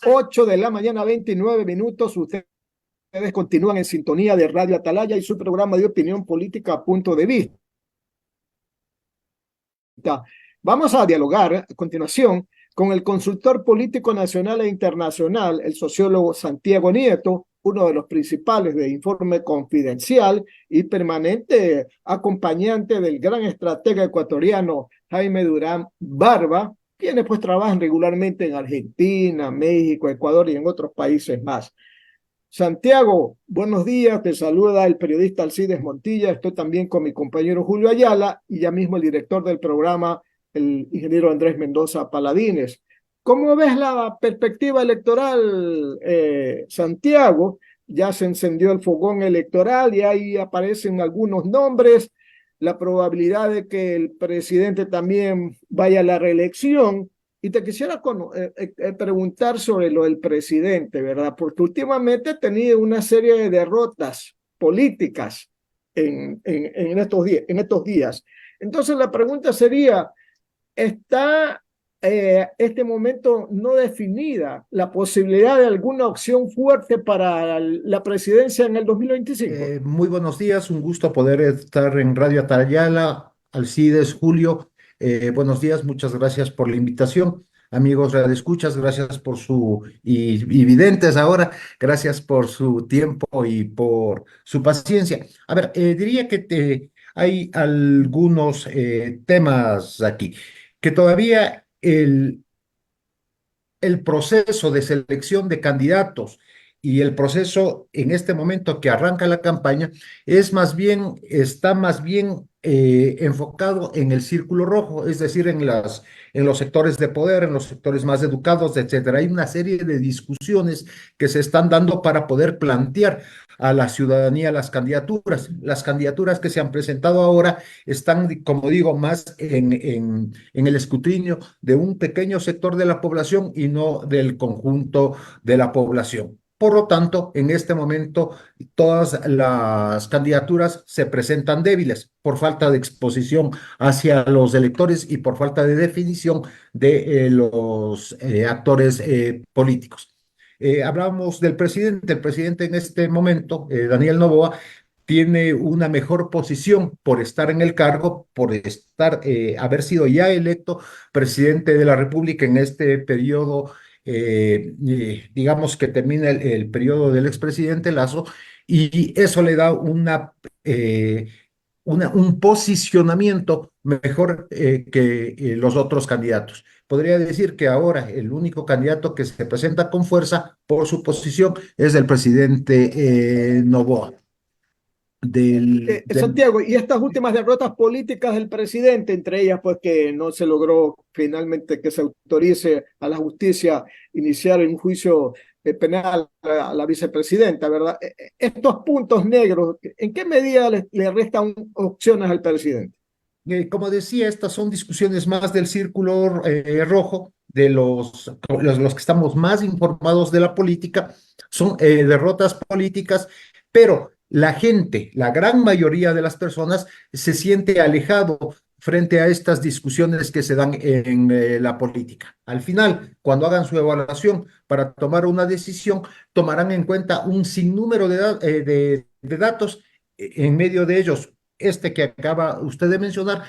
8 de la mañana, 29 minutos. Ustedes continúan en sintonía de Radio Atalaya y su programa de opinión política Punto de Vista. Vamos a dialogar a continuación con el consultor político nacional e internacional, el sociólogo Santiago Nieto, uno de los principales de Informe Confidencial y permanente acompañante del gran estratega ecuatoriano Jaime Durán Barba, quienes pues trabajan regularmente en Argentina, México, Ecuador y en otros países más. Santiago, buenos días, te saluda el periodista Alcides Montilla, estoy también con mi compañero Julio Ayala y ya mismo el director del programa, el ingeniero Andrés Mendoza Paladines. ¿Cómo ves la perspectiva electoral, Santiago? Ya se encendió el fogón electoral y ahí aparecen algunos nombres, la probabilidad de que el presidente también vaya a la reelección. Y te quisiera preguntar sobre lo del presidente, ¿verdad? Porque últimamente ha tenido una serie de derrotas políticas en estos días. Entonces la pregunta sería, ¿está este momento no definida la posibilidad de alguna opción fuerte para la presidencia en el 2025? Muy buenos días, un gusto poder estar en Radio Atalaya, Alcides, Julio. Buenos días, muchas gracias por la invitación. Amigos radioescuchas, gracias por y videntes ahora, gracias por su tiempo y por su paciencia. A ver, diría que hay algunos temas aquí, que todavía el proceso de selección de candidatos y el proceso en este momento que arranca la campaña está más bien enfocado en el círculo rojo, es decir, en los sectores de poder, en los sectores más educados, etcétera. Hay una serie de discusiones que se están dando para poder plantear a la ciudadanía las candidaturas. Las candidaturas que se han presentado ahora están, como digo, más en el escrutinio de un pequeño sector de la población y no del conjunto de la población. Por lo tanto, en este momento, todas las candidaturas se presentan débiles por falta de exposición hacia los electores y por falta de definición de los actores políticos. Hablábamos del presidente. El presidente en este momento, Daniel Noboa, tiene una mejor posición por estar en el cargo, por haber sido ya electo presidente de la República en este periodo, digamos que termina el periodo del expresidente Lazo, y eso le da un posicionamiento mejor que los otros candidatos. Podría decir que ahora el único candidato que se presenta con fuerza por su posición es el presidente Noboa. Santiago, y estas últimas derrotas políticas del presidente, entre ellas, pues que no se logró finalmente que se autorice a la justicia iniciar un juicio penal a la vicepresidenta, ¿verdad? Estos puntos negros, ¿en qué medida le restan opciones al presidente? Como decía, estas son discusiones más del círculo rojo, de los que estamos más informados de la política, son derrotas políticas, pero la gente, la gran mayoría de las personas, se siente alejado frente a estas discusiones que se dan en la política. Al final, cuando hagan su evaluación para tomar una decisión, tomarán en cuenta un sinnúmero de datos, en medio de ellos este que acaba usted de mencionar,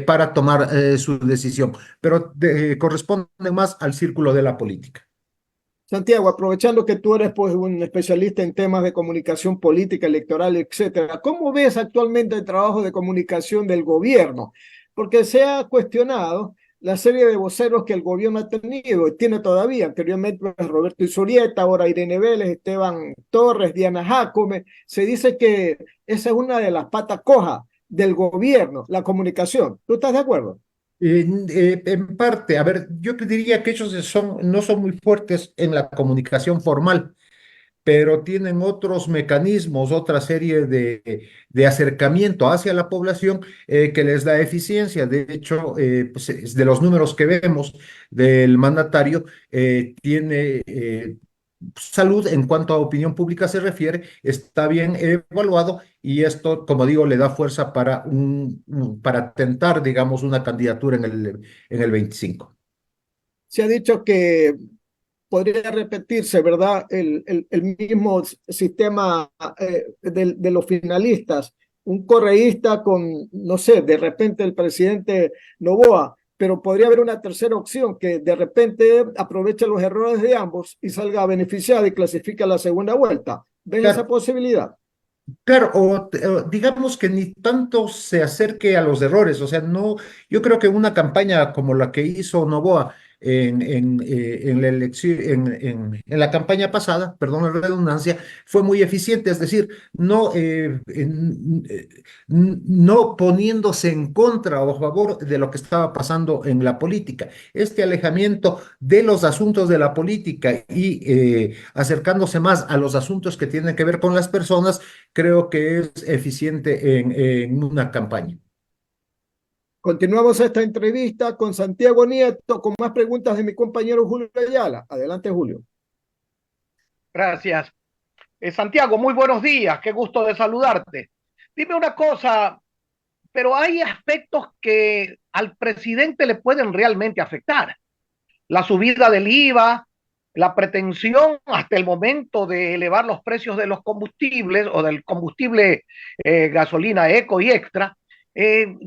para tomar su decisión, pero corresponde más al círculo de la política. Santiago, aprovechando que tú eres pues un especialista en temas de comunicación política, electoral, etcétera, ¿cómo ves actualmente el trabajo de comunicación del gobierno? Porque se ha cuestionado la serie de voceros que el gobierno ha tenido y tiene todavía, anteriormente pues, Roberto Izurieta, ahora Irene Vélez, Esteban Torres, Diana Jácome. Se dice que esa es una de las patas cojas del gobierno, la comunicación. ¿Tú estás de acuerdo? En parte, a ver, yo te diría que ellos no son muy fuertes en la comunicación formal, pero tienen otros mecanismos, otra serie de acercamiento hacia la población que les da eficiencia. De hecho, pues, de los números que vemos del mandatario, tiene salud en cuanto a opinión pública se refiere, está bien evaluado y esto, como digo, le da fuerza para tentar, digamos, una candidatura en el 25. Se ha dicho que podría repetirse, ¿verdad? El mismo sistema de los finalistas, un correísta con, no sé, de repente el presidente Noboa, pero podría haber una tercera opción que de repente aproveche los errores de ambos y salga beneficiada y clasifique a la segunda vuelta. ¿Ves esa Claro, posibilidad? claro, o digamos que ni tanto se acerque a los errores, o sea, no, yo creo que una campaña como la que hizo Noboa en la elección, en la campaña pasada, perdón la redundancia, fue muy eficiente, es decir, no, no poniéndose en contra o a favor de lo que estaba pasando en la política. Este alejamiento de los asuntos de la política y acercándose más a los asuntos que tienen que ver con las personas creo que es eficiente en una campaña. Continuamos esta entrevista con Santiago Nieto con más preguntas de mi compañero Julio Ayala. Adelante, Julio. Gracias. Santiago, muy buenos días, qué gusto de saludarte. Dime una cosa, pero hay aspectos que al presidente le pueden realmente afectar. La subida del IVA, la pretensión hasta el momento de elevar los precios de los combustibles o del combustible gasolina eco y extra.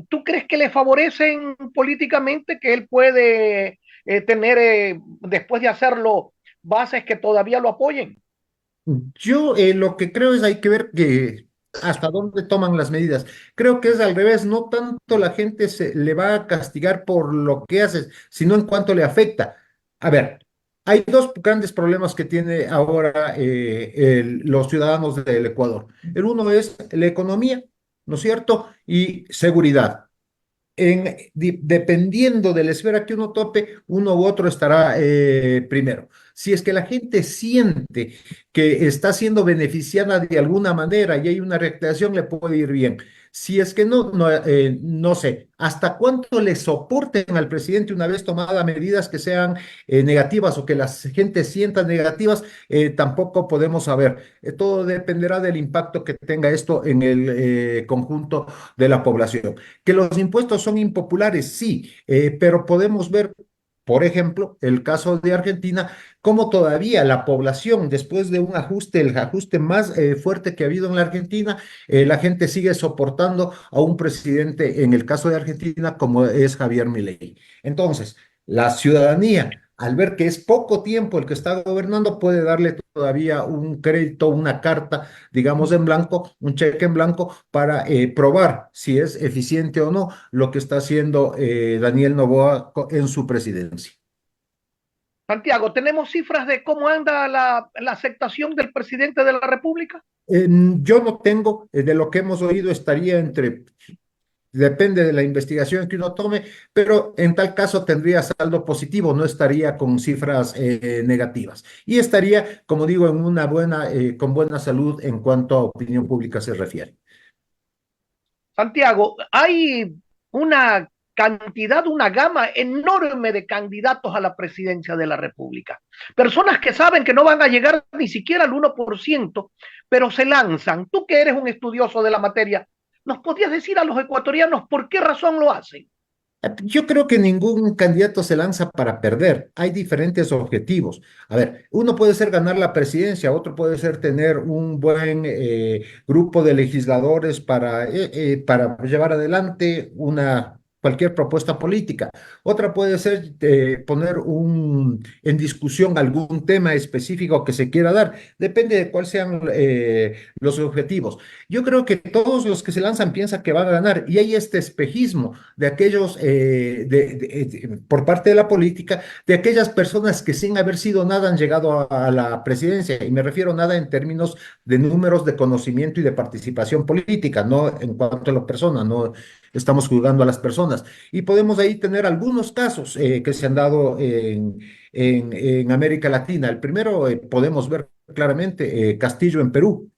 ¿Tú crees que le favorecen políticamente que él puede tener, después de hacerlo, bases que todavía lo apoyen? Yo lo que creo es hay que ver que hasta dónde toman las medidas. Creo que es al revés, no tanto la gente se le va a castigar por lo que haces, sino en cuanto le afecta. A ver, hay dos grandes problemas que tiene ahora los ciudadanos del Ecuador. El uno es la economía, ¿no es cierto? Y seguridad. Dependiendo de la esfera que uno tope, uno u otro estará primero. Si es que la gente siente que está siendo beneficiada de alguna manera y hay una recreación, le puede ir bien. Si es que no, no, no sé, hasta cuánto le soporten al presidente una vez tomadas medidas que sean negativas o que la gente sienta negativas, tampoco podemos saber. Todo dependerá del impacto que tenga esto en el conjunto de la población. Que los impuestos son impopulares, sí, pero podemos ver, por ejemplo, el caso de Argentina, cómo todavía la población, después de un ajuste, el ajuste más fuerte que ha habido en la Argentina, la gente sigue soportando a un presidente, en el caso de Argentina, como es Javier Milei. Entonces, la ciudadanía, al ver que es poco tiempo el que está gobernando, puede darle todavía un crédito, una carta, digamos, en blanco, un cheque en blanco para probar si es eficiente o no lo que está haciendo Daniel Noboa en su presidencia. Santiago, ¿tenemos cifras de cómo anda la aceptación del presidente de la República? Yo no tengo, de lo que hemos oído estaría entre, depende de la investigación que uno tome, pero en tal caso tendría saldo positivo, no estaría con cifras negativas. Y estaría, como digo, en una buena, con buena salud en cuanto a opinión pública se refiere. Santiago, hay una cantidad, una gama enorme de candidatos a la presidencia de la República. Personas que saben que no van a llegar ni siquiera al 1%, pero se lanzan. Tú que eres un estudioso de la materia, ¿nos podrías decir a los ecuatorianos por qué razón lo hacen? Yo creo que ningún candidato se lanza para perder. Hay diferentes objetivos. A ver, uno puede ser ganar la presidencia, otro puede ser tener un buen grupo de legisladores para llevar adelante cualquier propuesta política. Otra puede ser poner en discusión algún tema específico que se quiera dar. Depende de cuáles sean los objetivos. Yo creo que todos los que se lanzan piensan que van a ganar y hay este espejismo de aquellos, por parte de la política, de aquellas personas que sin haber sido nada han llegado a la presidencia, y me refiero a nada en términos de números de conocimiento y de participación política, no en cuanto a la persona, no estamos juzgando a las personas. Y podemos ahí tener algunos casos que se han dado en América Latina. El primero podemos ver claramente Castillo en Perú.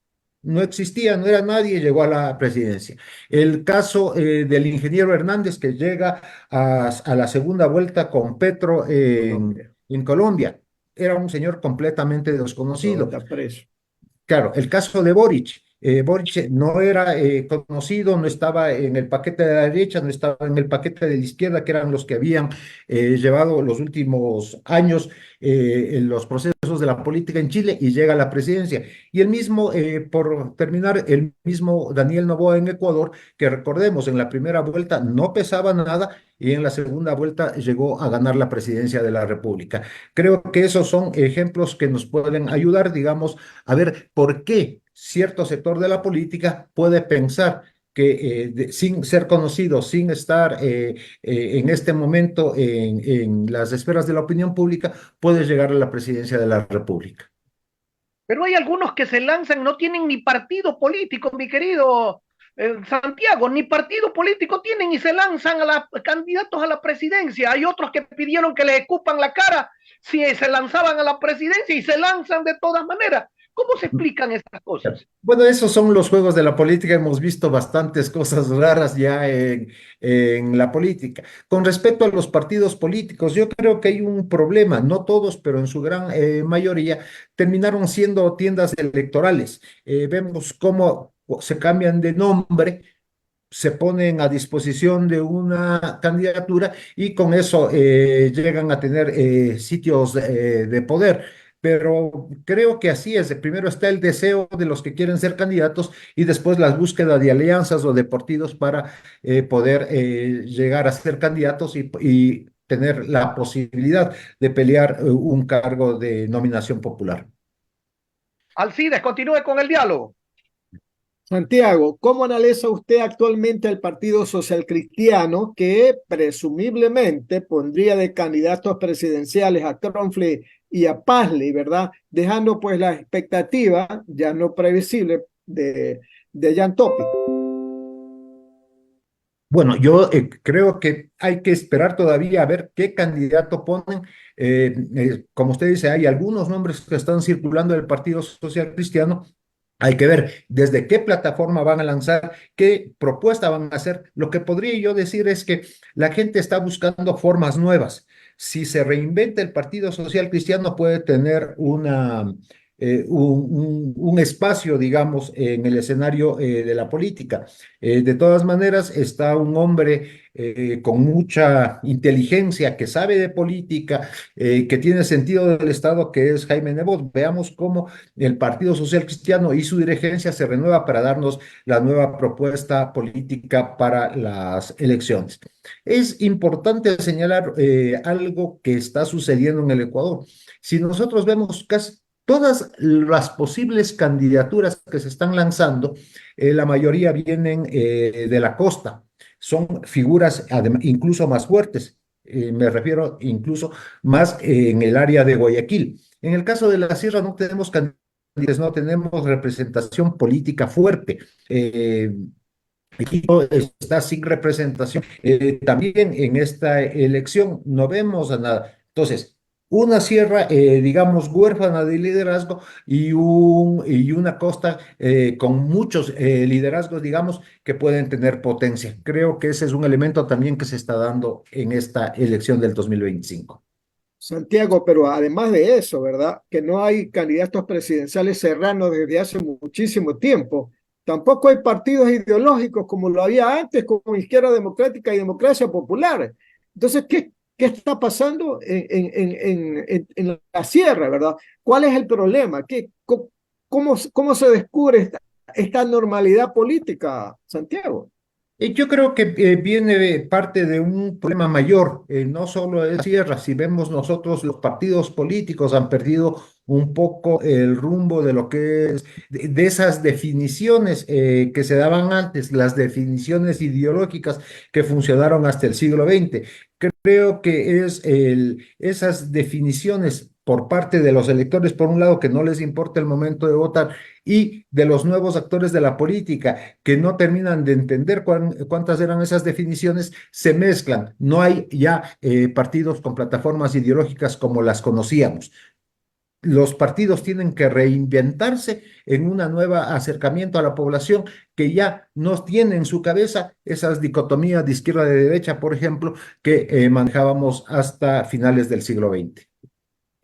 No existía, no era nadie, llegó a la presidencia. El caso del ingeniero Hernández que llega a la segunda vuelta con Petro Colombia. en Colombia. Era un señor completamente Todavía desconocido. está preso. Claro, el caso de Boric. Boric no era conocido, no estaba en el paquete de la derecha, no estaba en el paquete de la izquierda, que eran los que habían llevado los últimos años en los procesos de la política en Chile, y llega a la presidencia. Y el mismo, por terminar, el mismo Daniel Noboa en Ecuador, que recordemos, en la primera vuelta no pesaba nada y en la segunda vuelta llegó a ganar la presidencia de la República. Creo que esos son ejemplos que nos pueden ayudar, digamos, a ver por qué cierto sector de la política puede pensar que sin ser conocido, sin estar en este momento en las esferas de la opinión pública, puede llegar a la presidencia de la República. Pero hay algunos que se lanzan, no tienen ni partido político, mi querido Santiago, ni partido político tienen y se lanzan a la, candidatos a la presidencia. Hay otros que pidieron que le escupan la cara si se lanzaban a la presidencia y se lanzan de todas maneras. ¿Cómo se explican estas cosas? Bueno, esos son los juegos de la política. Hemos visto bastantes cosas raras ya en la política. Con respecto a los partidos políticos, yo creo que hay un problema. No todos, pero en su gran mayoría terminaron siendo tiendas electorales. Vemos cómo se cambian de nombre, se ponen a disposición de una candidatura y con eso llegan a tener sitios de poder. Pero creo que así es. Primero está el deseo de los que quieren ser candidatos y después la búsqueda de alianzas o de partidos para poder llegar a ser candidatos y tener la posibilidad de pelear un cargo de nominación popular. Alcides, continúe con el diálogo. Santiago, ¿cómo analiza usted actualmente el Partido Social Cristiano que presumiblemente pondría de candidatos presidenciales a Cronfle y a Pazley, ¿verdad? Dejando pues la expectativa ya no previsible de Jan Topic. Bueno, yo creo que hay que esperar todavía a ver qué candidato ponen. Como usted dice, hay algunos nombres que están circulando del Partido Social Cristiano. Hay que ver desde qué plataforma van a lanzar, qué propuesta van a hacer. Lo que podría yo decir es que la gente está buscando formas nuevas. Si se reinventa el Partido Social Cristiano, puede tener un espacio, digamos, en el escenario de la política. De todas maneras, está un hombre con mucha inteligencia, que sabe de política, que tiene sentido del Estado, que es Jaime Nebot. Veamos cómo el Partido Social Cristiano y su dirigencia se renueva para darnos la nueva propuesta política para las elecciones. Es importante señalar algo que está sucediendo en el Ecuador. Si nosotros vemos casi todas las posibles candidaturas que se están lanzando, la mayoría vienen de la costa. Son figuras incluso más fuertes. Me refiero incluso más en el área de Guayaquil. En el caso de la Sierra no tenemos candidatos, no tenemos representación política fuerte. México está sin representación. También en esta elección no vemos a nada. Entonces, una sierra, digamos, huérfana de liderazgo y una costa con muchos liderazgos, digamos, que pueden tener potencia. Creo que ese es un elemento también que se está dando en esta elección del 2025. Santiago, pero además de eso, ¿verdad? Que no hay candidatos presidenciales serranos desde hace muchísimo tiempo. Tampoco hay partidos ideológicos como lo había antes, como Izquierda Democrática y Democracia Popular. Entonces, ¿qué está pasando en la sierra, verdad? ¿Cuál es el problema? ¿Cómo se descubre esta normalidad política, Santiago? Yo creo que viene parte de un problema mayor, no solo es Sierra. Si vemos nosotros, los partidos políticos han perdido un poco el rumbo de lo que es, de esas definiciones que se daban antes, las definiciones ideológicas que funcionaron hasta el siglo XX. Creo que es esas definiciones por parte de los electores, por un lado, que no les importa el momento de votar, y de los nuevos actores de la política, que no terminan de entender cuántas eran esas definiciones, se mezclan. No hay ya partidos con plataformas ideológicas como las conocíamos. Los partidos tienen que reinventarse en una nueva acercamiento a la población, que ya no tiene en su cabeza esas dicotomías de izquierda y de derecha, por ejemplo, que manejábamos hasta finales del siglo XX.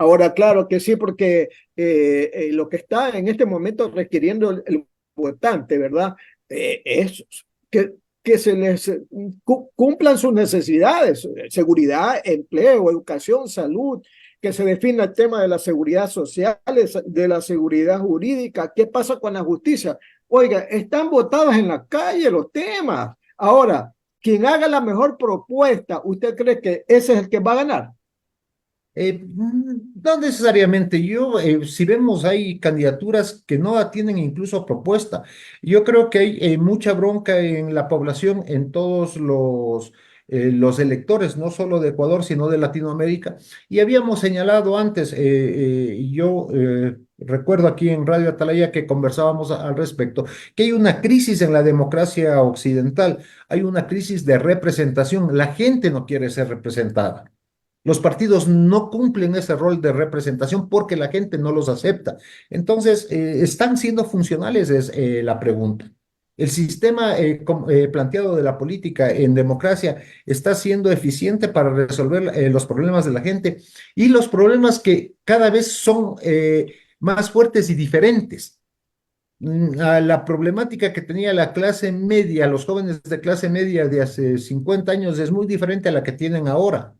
Ahora, claro que sí, porque lo que está en este momento requiriendo el votante, ¿verdad? Es que se les cumplan sus necesidades, seguridad, empleo, educación, salud, que se defina el tema de la seguridad social, de la seguridad jurídica. ¿Qué pasa con la justicia? Oiga, están votados en la calle los temas. Ahora, quien haga la mejor propuesta, ¿usted cree que ese es el que va a ganar? No necesariamente. Si vemos, hay candidaturas que no tienen incluso propuesta. Yo creo que hay mucha bronca en la población, en todos los electores, no solo de Ecuador, sino de Latinoamérica. Y habíamos señalado antes, recuerdo aquí en Radio Atalaya que conversábamos al respecto, que hay una crisis en la democracia occidental, hay una crisis de representación. La gente no quiere ser representada. Los partidos no cumplen ese rol de representación porque la gente no los acepta. Entonces, ¿están siendo funcionales? Es la pregunta. ¿El sistema planteado de la política en democracia está siendo eficiente para resolver los problemas de la gente y los problemas que cada vez son más fuertes y diferentes? A la problemática que tenía la clase media, los jóvenes de clase media de hace 50 años es muy diferente a la que tienen ahora.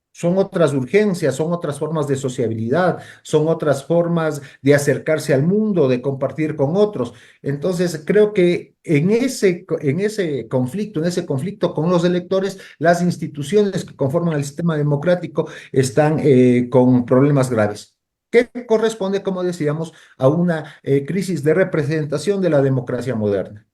Son otras urgencias, son otras formas de sociabilidad, son otras formas de acercarse al mundo, de compartir con otros. Entonces, creo que en ese conflicto con los electores, las instituciones que conforman el sistema democrático están con problemas graves, que corresponde, como decíamos, a una crisis de representación de la democracia moderna.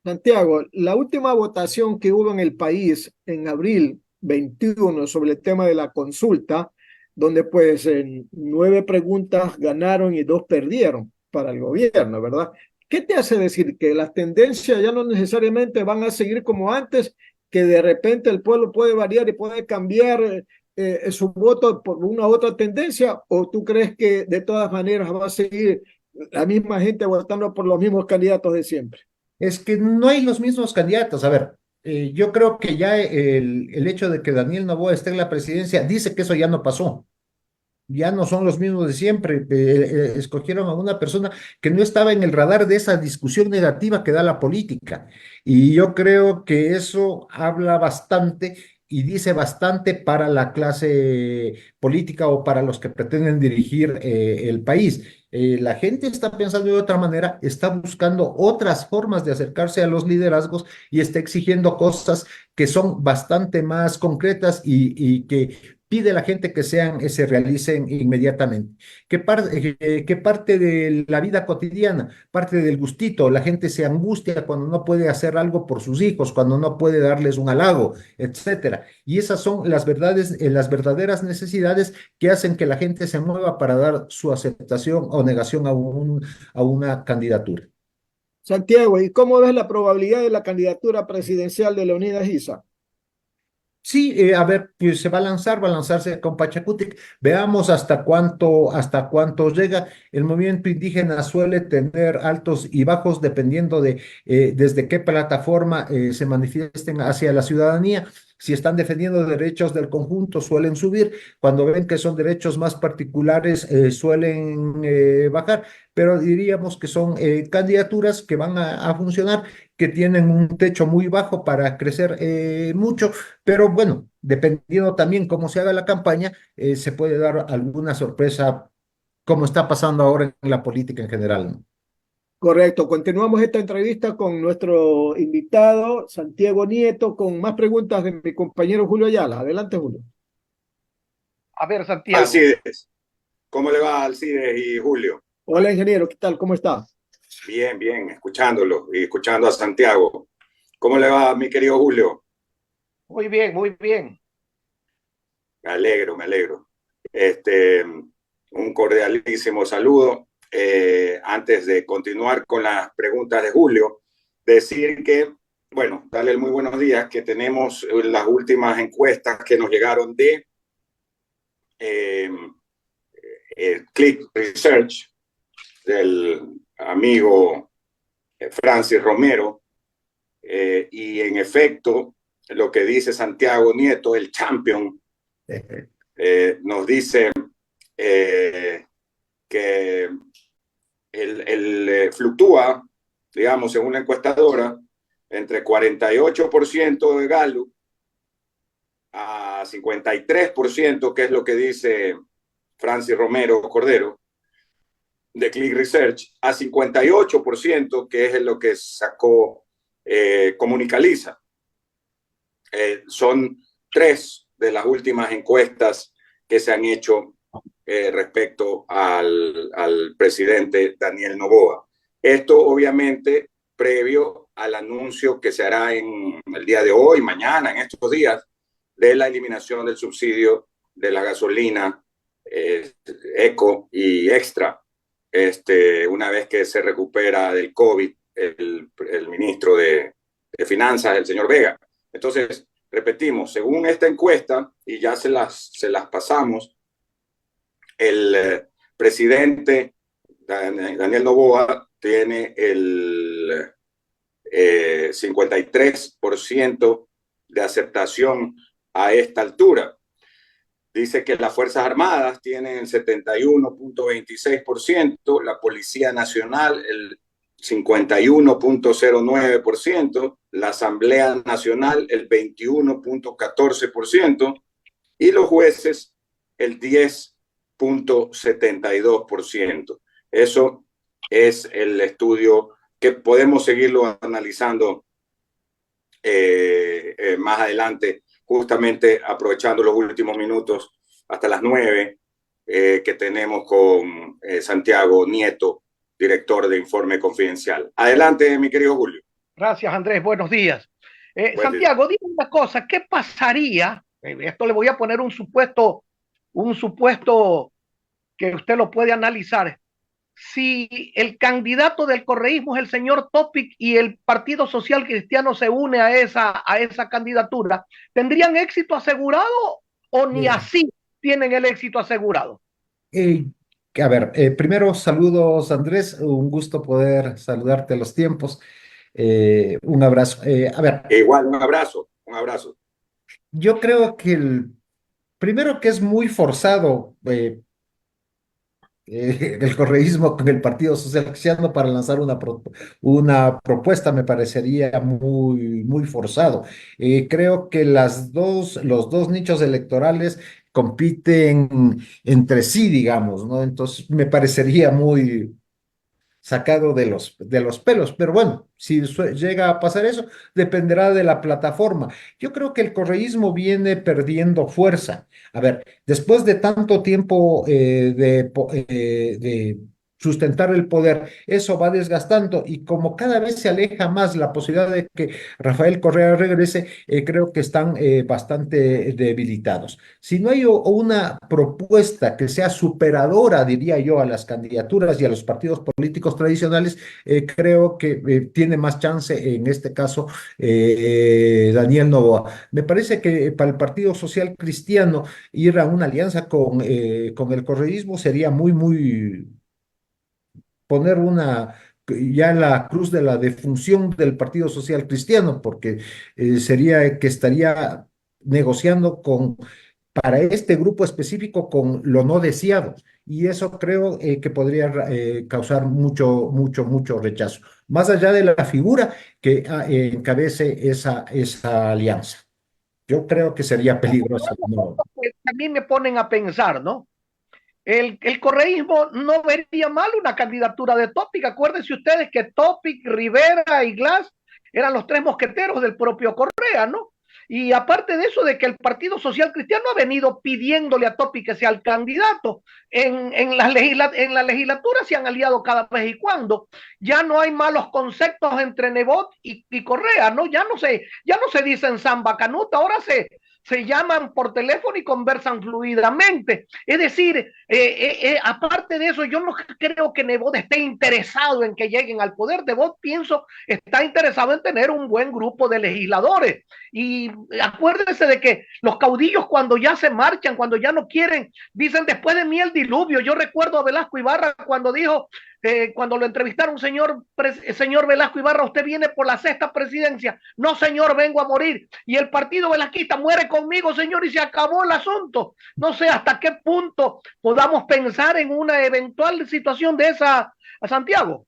Santiago, la última votación que hubo en el país en abril 21 sobre el tema de la consulta, donde pues en 9 preguntas ganaron y 2 perdieron para el gobierno, ¿verdad? ¿Qué te hace decir que las tendencias ya no necesariamente van a seguir como antes, que de repente el pueblo puede variar y puede cambiar su voto por una otra tendencia? ¿O tú crees que de todas maneras va a seguir la misma gente votando por los mismos candidatos de siempre? Es que no hay los mismos candidatos. A ver, yo creo que ya el hecho de que Daniel Noboa esté en la presidencia dice que eso ya no pasó. Ya no son los mismos de siempre. Escogieron a una persona que no estaba en el radar de esa discusión negativa que da la política. Y yo creo que eso habla bastante y dice bastante para la clase política o para los que pretenden dirigir el país. La gente está pensando de otra manera, está buscando otras formas de acercarse a los liderazgos y está exigiendo cosas que son bastante más concretas y que pide la gente que se realicen inmediatamente. ¿Qué parte de la vida cotidiana? Parte del gustito. La gente se angustia cuando no puede hacer algo por sus hijos, cuando no puede darles un halago, etcétera. Y esas son las verdades, las verdaderas necesidades que hacen que la gente se mueva para dar su aceptación o negación a una candidatura. Santiago, ¿y cómo ves la probabilidad de la candidatura presidencial de Leonidas Issa? Sí, a ver, pues se va a lanzarse con Pachacutic. Veamos hasta cuánto llega. El movimiento indígena suele tener altos y bajos dependiendo de desde qué plataforma se manifiesten hacia la ciudadanía. Si están defendiendo derechos del conjunto, suelen subir. Cuando ven que son derechos más particulares, suelen bajar. Pero diríamos que son candidaturas que van a funcionar, que tienen un techo muy bajo para crecer mucho, pero bueno, dependiendo también cómo se haga la campaña, se puede dar alguna sorpresa, como está pasando ahora en la política en general, ¿no? Correcto, continuamos esta entrevista con nuestro invitado, Santiago Nieto, con más preguntas de mi compañero Julio Ayala. Adelante, Julio. A ver, Santiago. Alcides, ¿cómo le va Alcides y Julio? Hola, ingeniero, ¿qué tal? ¿Cómo está? Bien, bien, escuchándolo y escuchando a Santiago. ¿Cómo le va, mi querido Julio? Muy bien, muy bien. Me alegro, me alegro. Un cordialísimo saludo. Antes de continuar con las preguntas de Julio, decir que, bueno, darle el muy buenos días, que tenemos las últimas encuestas que nos llegaron de Click Research, del amigo Francis Romero, y en efecto, lo que dice Santiago Nieto, el champion, nos dice que fluctúa, digamos, en una encuestadora, entre 48% de Gallup a 53%, que es lo que dice Francis Romero Cordero, de Click Research, a 58%, que es lo que sacó Comunicaliza. Son 3 de las últimas encuestas que se han hecho respecto al presidente Daniel Noboa. Esto obviamente previo al anuncio que se hará en el día de hoy, mañana, en estos días, de la eliminación del subsidio de la gasolina eco y extra, una vez que se recupera del COVID el ministro de Finanzas, el señor Vega. Entonces, repetimos, según esta encuesta, y ya se las pasamos, el presidente Daniel Noboa tiene el 53% de aceptación a esta altura. Dice que las Fuerzas Armadas tienen el 71.26%, la Policía Nacional el 51.09%, la Asamblea Nacional el 21.14% y los jueces el 10.72%. Eso es el estudio que podemos seguirlo analizando más adelante, justamente aprovechando los últimos minutos hasta las 9 que tenemos con Santiago Nieto, director de Informe Confidencial. Adelante, mi querido Julio. Gracias, Andrés. Buenos días. Santiago, dime una cosa, ¿qué pasaría? Esto le voy a poner un supuesto que usted lo puede analizar. Si el candidato del correísmo es el señor Topic y el Partido Social Cristiano se une a esa candidatura, ¿tendrían éxito asegurado o ni así tienen el éxito asegurado? A ver, primero saludos, Andrés, un gusto poder saludarte a los tiempos. Un abrazo. A ver. Igual, un abrazo. Yo creo que primero que es muy forzado el correísmo con el Partido Social Cristiano para lanzar una propuesta me parecería muy forzado. Creo que los dos nichos electorales compiten entre sí, digamos, ¿no? Entonces me parecería muy sacado de los pelos, pero bueno, si llega a pasar eso, dependerá de la plataforma. Yo creo que el correísmo viene perdiendo fuerza. A ver, después de tanto tiempo de sustentar el poder, eso va desgastando y como cada vez se aleja más la posibilidad de que Rafael Correa regrese, creo que están bastante debilitados. Si no hay una propuesta que sea superadora, diría yo, a las candidaturas y a los partidos políticos tradicionales, creo que tiene más chance en este caso Daniel Noboa. Me parece que para el Partido Social Cristiano ir a una alianza con el correísmo sería muy poner ya la cruz de la defunción del Partido Social Cristiano, porque sería que estaría negociando para este grupo específico con lo no deseado. Y eso creo que podría causar mucho rechazo, más allá de la figura que encabece esa alianza. Yo creo que sería peligroso. ¿No? También me ponen a pensar, ¿no? El correísmo no vería mal una candidatura de Topic. Acuérdense ustedes que Topic, Rivera y Glass eran los 3 mosqueteros del propio Correa, ¿no? Y aparte de eso, de que el Partido Social Cristiano ha venido pidiéndole a Topic que sea el candidato. En la legislatura se han aliado cada vez y cuando. Ya no hay malos conceptos entre Nebot y Correa, ¿no? Ya no se dicen samba canuta, ahora se llaman por teléfono y conversan fluidamente. Es decir, aparte de eso, yo no creo que Nebot esté interesado en que lleguen al poder. Nebot, pienso, está interesado en tener un buen grupo de legisladores. Y acuérdense de que los caudillos cuando ya se marchan, cuando ya no quieren, dicen después de mí el diluvio. Yo recuerdo a Velasco Ibarra cuando dijo, cuando lo entrevistaron, señor Velasco Ibarra, usted viene por la 6ª presidencia. No, señor, vengo a morir. Y el partido velasquista muere conmigo, señor, y se acabó el asunto. No sé hasta qué punto podamos pensar en una eventual situación de esa a Santiago.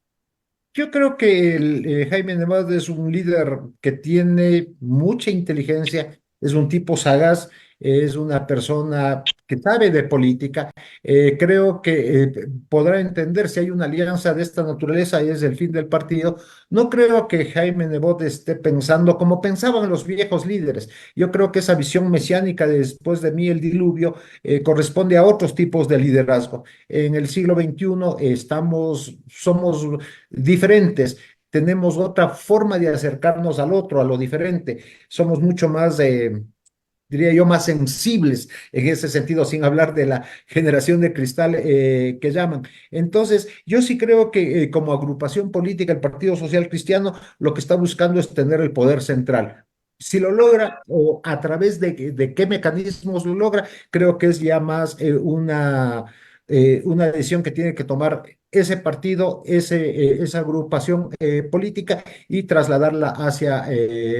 Yo creo que Jaime Nevado es un líder que tiene mucha inteligencia, es un tipo sagaz, es una persona que sabe de política. Creo que podrá entender si hay una alianza de esta naturaleza y es el fin del partido. No creo que Jaime Nebot esté pensando como pensaban los viejos líderes. Yo creo que esa visión mesiánica de después de mí el diluvio corresponde a otros tipos de liderazgo. En el siglo XXI somos diferentes, tenemos otra forma de acercarnos al otro, a lo diferente, somos mucho más, diría yo, más sensibles en ese sentido, sin hablar de la generación de cristal que llaman. Entonces, yo sí creo que como agrupación política, el Partido Social Cristiano lo que está buscando es tener el poder central. Si lo logra o a través de qué mecanismos lo logra, creo que es ya más una decisión que tiene que tomar ese partido, esa agrupación política y trasladarla hacia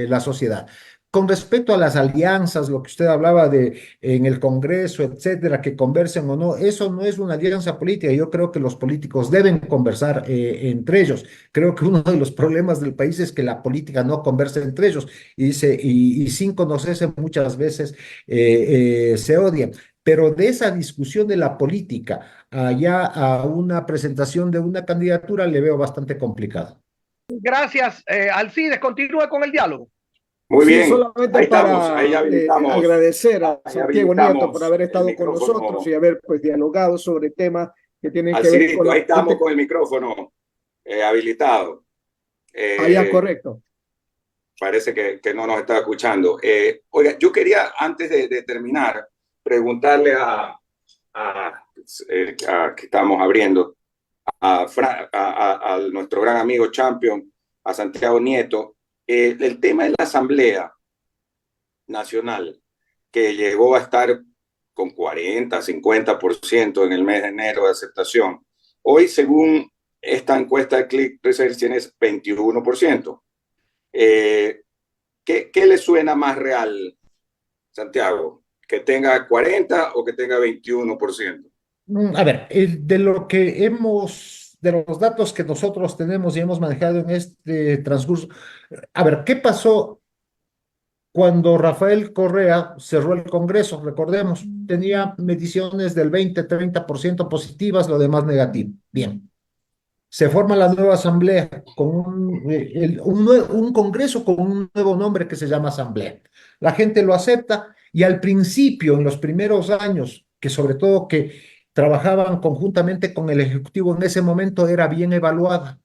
la sociedad. Con respecto a las alianzas, lo que usted hablaba de en el Congreso, etcétera, que conversen o no, eso no es una alianza política. Yo creo que los políticos deben conversar entre ellos. Creo que uno de los problemas del país es que la política no conversa entre ellos y sin conocerse muchas veces se odian. Pero de esa discusión de la política allá a una presentación de una candidatura le veo bastante complicado. Gracias, Alcides. Continúa con el diálogo. Muy Sí, bien, solamente ahí estamos, para ahí habilitamos, agradecer a ahí Santiago Nieto por habilitamos haber el estado con nosotros y micrófono. haber pues dialogado sobre temas que tienen que ver con Alcidito, ahí la estamos gente. con el micrófono habilitado. Allá, correcto. Parece que no nos está escuchando. Oiga, yo quería, antes de terminar, preguntarle a que estamos abriendo, a nuestro gran amigo Champion, a Santiago Nieto, el tema de la Asamblea Nacional, que llegó a estar con 40, 50% en el mes de enero de aceptación. Hoy, según esta encuesta de Click Research, tienes 21%. ¿Qué le suena más real, Santiago? ¿Que tenga 40 o que tenga 21%? A ver, de los datos que nosotros tenemos y hemos manejado en este transcurso, a ver, ¿qué pasó cuando Rafael Correa cerró el Congreso? Recordemos, tenía mediciones del 20-30% positivas, lo demás negativo. Bien. Se forma la nueva asamblea con un congreso con un nuevo nombre que se llama asamblea. La gente lo acepta y al principio, en los primeros años, que sobre todo que trabajaban conjuntamente con el Ejecutivo en ese momento, era bien evaluada.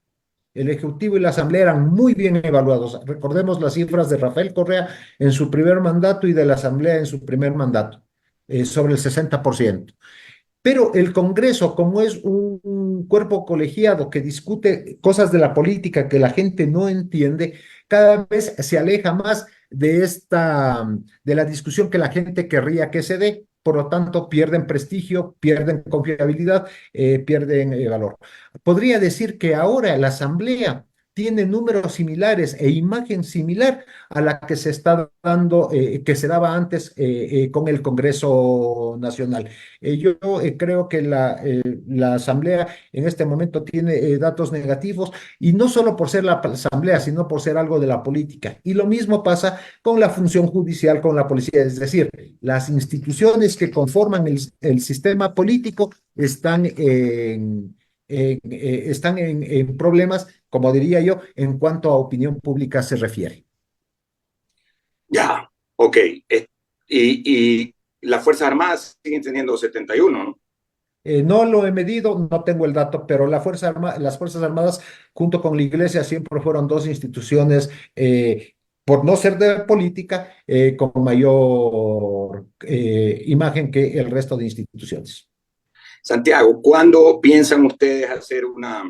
El Ejecutivo y la Asamblea eran muy bien evaluados. Recordemos las cifras de Rafael Correa en su primer mandato y de la Asamblea en su primer mandato, sobre el 60%. Pero el Congreso, como es un cuerpo colegiado que discute cosas de la política que la gente no entiende, cada vez se aleja más de la discusión que la gente querría que se dé. Por lo tanto, pierden prestigio, pierden confiabilidad, pierden valor. Podría decir que ahora la Asamblea tiene números similares e imagen similar a la que se está dando, que se daba antes con el Congreso Nacional. Yo creo que la Asamblea en este momento tiene datos negativos y no solo por ser la Asamblea, sino por ser algo de la política. Y lo mismo pasa con la función judicial, con la policía. Es decir, las instituciones que conforman el sistema político están en problemas, como diría yo, en cuanto a opinión pública se refiere. Ya, ok. Y las Fuerzas Armadas siguen teniendo 71, ¿no? No lo he medido, no tengo el dato, pero las Fuerzas Armadas, junto con la Iglesia, siempre fueron dos instituciones, por no ser de política, con mayor imagen que el resto de instituciones. Santiago, ¿cuándo piensan ustedes hacer una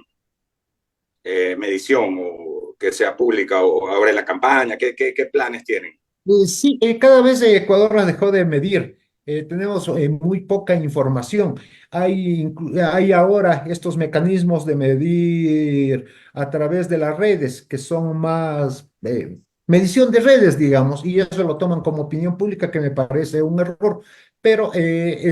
medición o que sea pública o ahora en la campaña? ¿Qué planes tienen? Sí, cada vez Ecuador dejó de medir. Tenemos muy poca información. Hay ahora estos mecanismos de medir a través de las redes, que son más medición de redes, digamos, y eso lo toman como opinión pública, que me parece un error. pero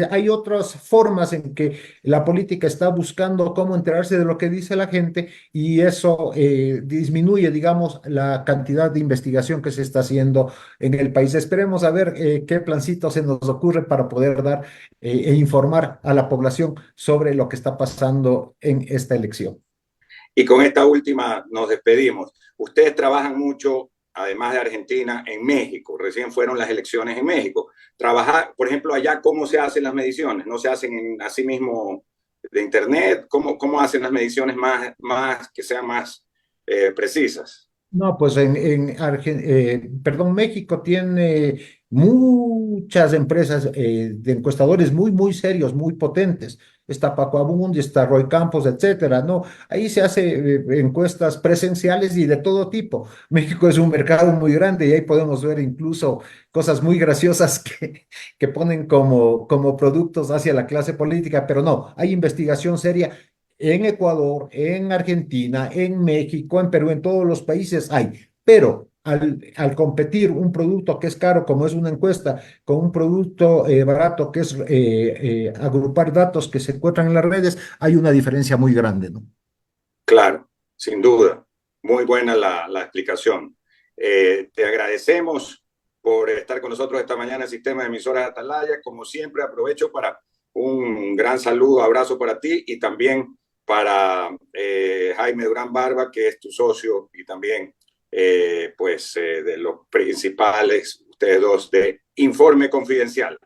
hay otras formas en que la política está buscando cómo enterarse de lo que dice la gente y eso disminuye, digamos, la cantidad de investigación que se está haciendo en el país. Esperemos a ver qué plancito se nos ocurre para poder dar e informar a la población sobre lo que está pasando en esta elección. Y con esta última nos despedimos. Ustedes trabajan mucho, además de Argentina, en México. Recién fueron las elecciones en México. Trabajar, por ejemplo, allá, ¿cómo se hacen las mediciones? ¿No se hacen así mismo de internet? ¿Cómo hacen las mediciones que sean más precisas? No, pues perdón, México tiene muchas empresas de encuestadores muy serios, muy potentes. Está Paco Abund, está Roy Campos, etcétera, ¿no? Ahí se hace encuestas presenciales y de todo tipo. México es un mercado muy grande y ahí podemos ver incluso cosas muy graciosas que ponen como productos hacia la clase política, pero no, hay investigación seria en Ecuador, en Argentina, en México, en Perú, en todos los países hay, pero al competir un producto que es caro, como es una encuesta, con un producto barato, que es agrupar datos que se encuentran en las redes, hay una diferencia muy grande, ¿no? Claro, sin duda. Muy buena la explicación. Te agradecemos por estar con nosotros esta mañana en Sistema de Emisoras Atalaya. Como siempre, aprovecho para un gran saludo, abrazo para ti y también para Jaime Durán Barba, que es tu socio y también de los principales, ustedes dos, de Informe Confidencial.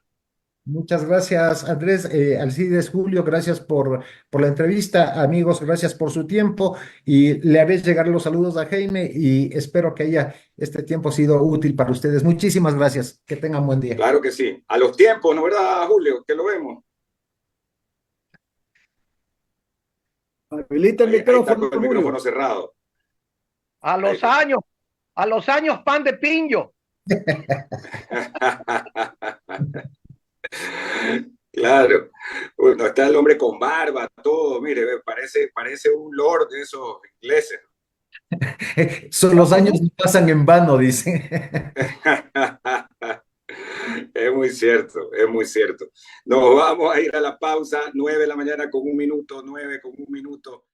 Muchas gracias, Andrés. Alcides, Julio, gracias por la entrevista. Amigos, gracias por su tiempo y le haré llegar los saludos a Jaime y espero que haya este tiempo sido útil para ustedes. Muchísimas gracias. Que tengan buen día. Claro que sí. A los tiempos, ¿no verdad, Julio? Que lo vemos. Habilita el Ahí está micrófono, con el micrófono cerrado. A los años, pan de pincho. Claro, bueno, está el hombre con barba, todo, mire, parece un lord de esos ingleses. Los años no pasan en vano, dice. Es muy cierto, es muy cierto. Nos vamos a ir a la pausa, 9 de la mañana con 1 minuto, 9 con 1 minuto.